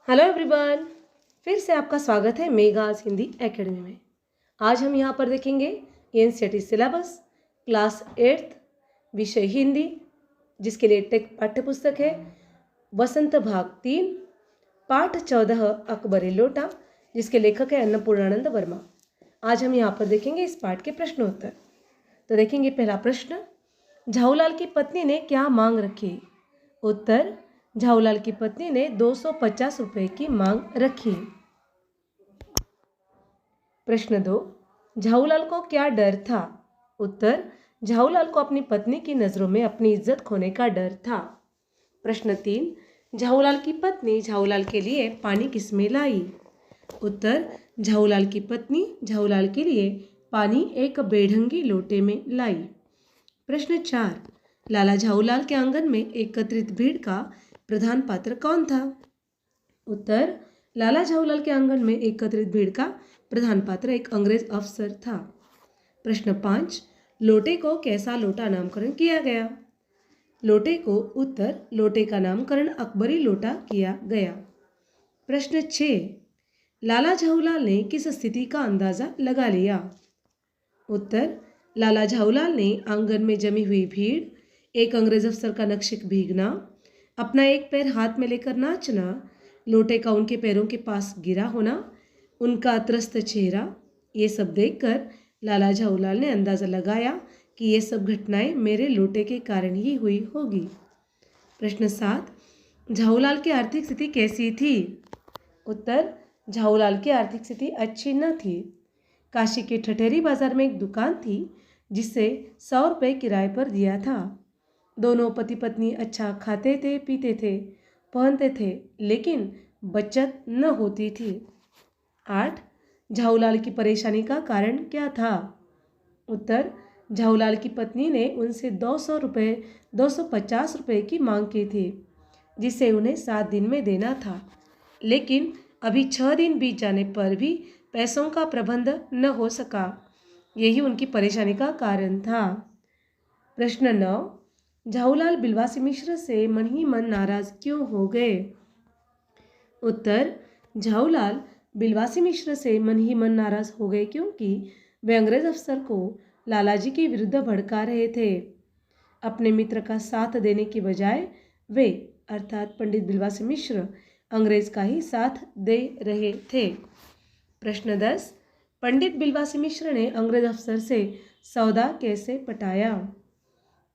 Hello everyone, फिर से आपका स्वागत है मेगास हिंदी एकेडमी में। आज हम यहाँ पर देखेंगे एनसीईआरटी सिलेबस क्लास 8th विषय हिंदी, जिसके लिए टेक्स्ट पाठ्यपुस्तक है वसंत भाग 3 पाठ 14 अकबरी लोटा, जिसके लेखक है अन्नपूर्णानंद वर्मा। आज हम यहाँ पर देखेंगे इस पाठ के प्रश्नोत्तर। तो देखेंगे पहला प्रश्न, झाऊलाल की पत्नी ने क्या मांग रखी? उत्तर, झाऊलाल की पत्नी ने 250 रुपए की मांग रखी। प्रश्न 2, झाऊलाल को क्या डर था? उत्तर, झाऊलाल को अपनी पत्नी की नजरों में अपनी इज्जत खोने का डर था। प्रश्न 3, झाऊलाल की पत्नी झाऊलाल के लिए पानी किसमें लाई? उत्तर, झाऊलाल की पत्नी झाऊलाल के लिए पानी एक बेढंगी लोटे में लाई। प्रश्न 4, लाला झाऊलाल के आंगन में एकत्रित भीड़ का प्रधान पात्र कौन था? उत्तर, लाला झाऊलाल के आंगन में एकत्रित भीड़ का प्रधान पात्र एक अंग्रेज अफसर था। प्रश्न 5, लोटे को कैसा लोटा नामकरण किया गया? लोटे को उत्तर, लोटे का नामकरण अकबरी लोटा किया गया। प्रश्न 6, लाला झाऊलाल ने किस स्थिति का अंदाजा लगा लिया? उत्तर, लाला झाऊलाल ने आंगन में जमी हुई भीड़, एक अंग्रेज अफसर का नक्शिक भीगना, अपना एक पैर हाथ में लेकर नाचना, लोटे का उनके पैरों के पास गिरा होना, उनका त्रस्त चेहरा, ये सब देखकर लाला झाऊलाल ने अंदाज़ा लगाया कि ये सब घटनाएं मेरे लोटे के कारण ही हुई होगी। प्रश्न 7, झाऊलाल की आर्थिक स्थिति कैसी थी? उत्तर, झाऊलाल की आर्थिक स्थिति अच्छी न थी। काशी के ठठेरी बाजार में एक दुकान थी जिसे 100 रुपये किराए पर दिया था। दोनों पति पत्नी अच्छा खाते थे, पीते थे, पहनते थे, लेकिन बचत न होती थी। 8, झाऊलाल की परेशानी का कारण क्या था? उत्तर, झाऊलाल की पत्नी ने उनसे 250 रुपये की मांग की थी, जिसे उन्हें 7 दिन में देना था, लेकिन अभी 6 दिन बीत जाने पर भी पैसों का प्रबंध न हो सका। यही उनकी परेशानी का कारण था। प्रश्न 9, झाऊलाल बिलवासी मिश्र से मन ही मन नाराज क्यों हो गए? उत्तर, झाऊलाल बिलवासी मिश्र से मन ही मन नाराज हो गए क्योंकि वे अंग्रेज अफसर को लालाजी के विरुद्ध भड़का रहे थे। अपने मित्र का साथ देने की बजाय वे अर्थात पंडित बिलवासी मिश्र अंग्रेज का ही साथ दे रहे थे। प्रश्न 10, पंडित बिलवासी मिश्र ने अंग्रेज अफसर से सौदा कैसे पटाया?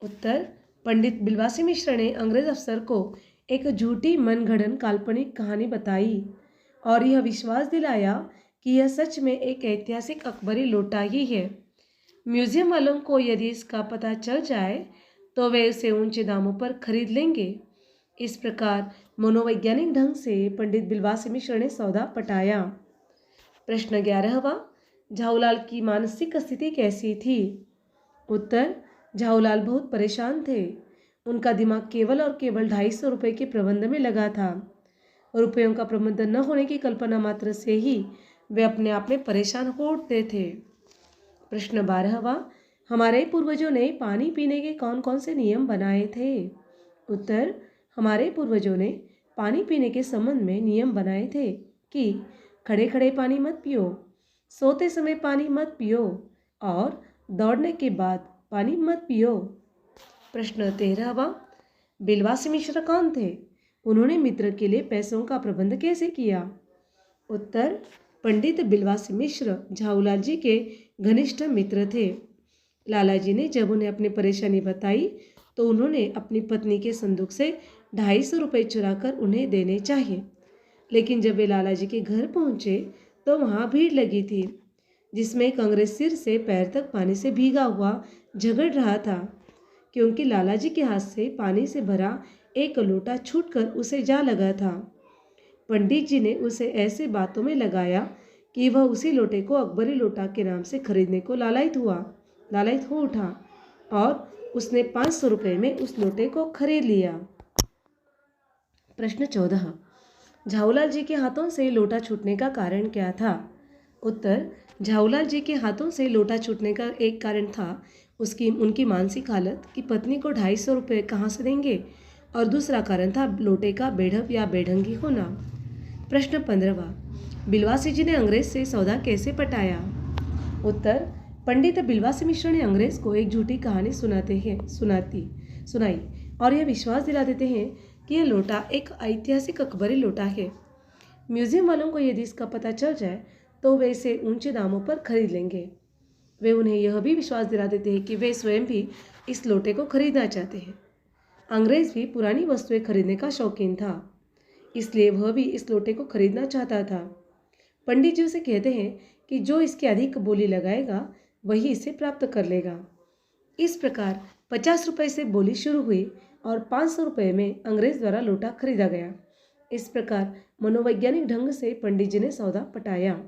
उत्तर, पंडित बिलवासी मिश्र ने अंग्रेज अफसर को एक झूठी मनगढ़ंत काल्पनिक कहानी बताई और यह विश्वास दिलाया कि यह सच में एक ऐतिहासिक अकबरी लोटा ही है। म्यूजियम वालों को यदि इसका पता चल जाए तो वे उसे ऊंचे दामों पर खरीद लेंगे। इस प्रकार मनोवैज्ञानिक ढंग से पंडित बिलवासी मिश्र ने सौदा पटाया। प्रश्न 11वां, झाऊलाल की मानसिक स्थिति कैसी थी? उत्तर, झाऊलाल बहुत परेशान थे। उनका दिमाग केवल और केवल 250 रुपये के प्रबंध में लगा था। रुपयों का प्रबंध न होने की कल्पना मात्र से ही वे अपने आप में परेशान हो उठते थे। प्रश्न 12वां, हमारे पूर्वजों ने पानी पीने के कौन कौन से नियम बनाए थे? उत्तर, हमारे पूर्वजों ने पानी पीने के संबंध में नियम बनाए थे कि खड़े खड़े पानी मत पियो, सोते समय पानी मत पियो और दौड़ने के बाद पानी मत पियो। प्रश्न 13वां, बिलवासी मिश्र कौन थे? उन्होंने मित्र के लिए पैसों का प्रबंध कैसे किया? उत्तर, पंडित बिलवासी मिश्र झाऊलाल जी के घनिष्ठ मित्र थे। लालाजी ने जब उन्हें अपनी परेशानी बताई तो उन्होंने अपनी पत्नी के संदूक से 250 रुपये चुराकर उन्हें देने चाहिए, लेकिन जब वे लालाजी के घर पहुंचे तो वहां भीड़ लगी थी, जिसमें एक अंग्रेज सिर से पैर तक पानी से भीगा हुआ झगड़ रहा था, क्योंकि लालाजी के हाथ से पानी से भरा एक लोटा छूटकर उसे जा लगा था। पंडित जी ने उसे ऐसे बातों में लगाया कि वह उसी लोटे को अकबरी लोटा के नाम से खरीदने को लालायित हो उठा और उसने 500 रुपये में उस लोटे को खरीद लिया। प्रश्न 14, झाऊलाल जी के हाथों से लोटा छूटने का कारण क्या था? उत्तर, झाऊलाल जी के हाथों से लोटा छूटने का एक कारण था उनकी मानसिक हालत कि पत्नी को 250 रुपये कहाँ से देंगे, और दूसरा कारण था लोटे का बेढप या बेढंगी होना। प्रश्न 15वां, बिलवासी जी ने अंग्रेज से सौदा कैसे पटाया? उत्तर, पंडित बिलवासी मिश्र ने अंग्रेज को एक झूठी कहानी सुनाई और यह विश्वास दिला देते हैं कि यह लोटा एक ऐतिहासिक अकबरी लोटा है। म्यूजियम वालों को यदि इसका पता चल जाए तो वे इसे ऊंचे दामों पर खरीद लेंगे। वे उन्हें यह भी विश्वास दिला देते हैं कि वे स्वयं भी इस लोटे को खरीदना चाहते हैं। अंग्रेज भी पुरानी वस्तुएं खरीदने का शौकीन था, इसलिए वह भी इस लोटे को खरीदना चाहता था। पंडित जी उसे कहते हैं कि जो इसकी अधिक बोली लगाएगा वही इसे प्राप्त कर लेगा। इस प्रकार 50 रुपये से बोली शुरू हुई और 500 रुपये में अंग्रेज द्वारा लोटा खरीदा गया। इस प्रकार मनोवैज्ञानिक ढंग से पंडित जी ने सौदा पटाया।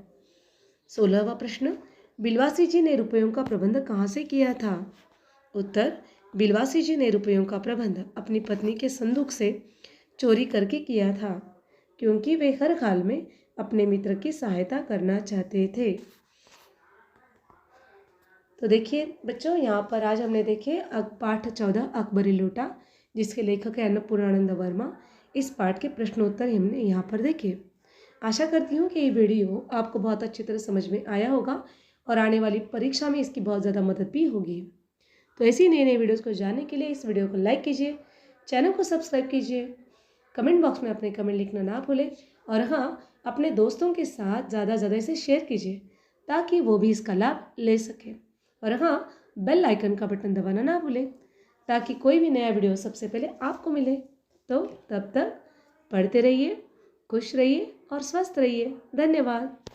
16वां प्रश्न, बिलवासी जी ने रुपयों का प्रबंध कहाँ से किया था? उत्तर, बिलवासी जी ने रुपयों का प्रबंध अपनी पत्नी के संदूक से चोरी करके किया था, क्योंकि वे हर हाल में अपने मित्र की सहायता करना चाहते थे। तो देखिए बच्चों, यहाँ पर आज हमने देखे पाठ 14 अकबरी लोटा, जिसके लेखक है अन्नपूर्णानंद वर्मा। इस पाठ के प्रश्नोत्तर हमने यहाँ पर देखे। आशा करती हूँ कि ये वीडियो आपको बहुत अच्छी तरह समझ में आया होगा और आने वाली परीक्षा में इसकी बहुत ज़्यादा मदद भी होगी। तो ऐसी नई नई वीडियोज़ को जानने के लिए इस वीडियो को लाइक कीजिए, चैनल को सब्सक्राइब कीजिए, कमेंट बॉक्स में अपने कमेंट लिखना ना भूलें और हाँ, अपने दोस्तों के साथ ज़्यादा से ज़्यादा इसे शेयर कीजिए ताकि वो भी इसका लाभ ले सकें। और हाँ, बेल आइकन का बटन दबाना ना भूलें ताकि कोई भी नया वीडियो सबसे पहले आपको मिले। तो तब तक पढ़ते रहिए, खुश रहिए और स्वस्थ रहिए। धन्यवाद।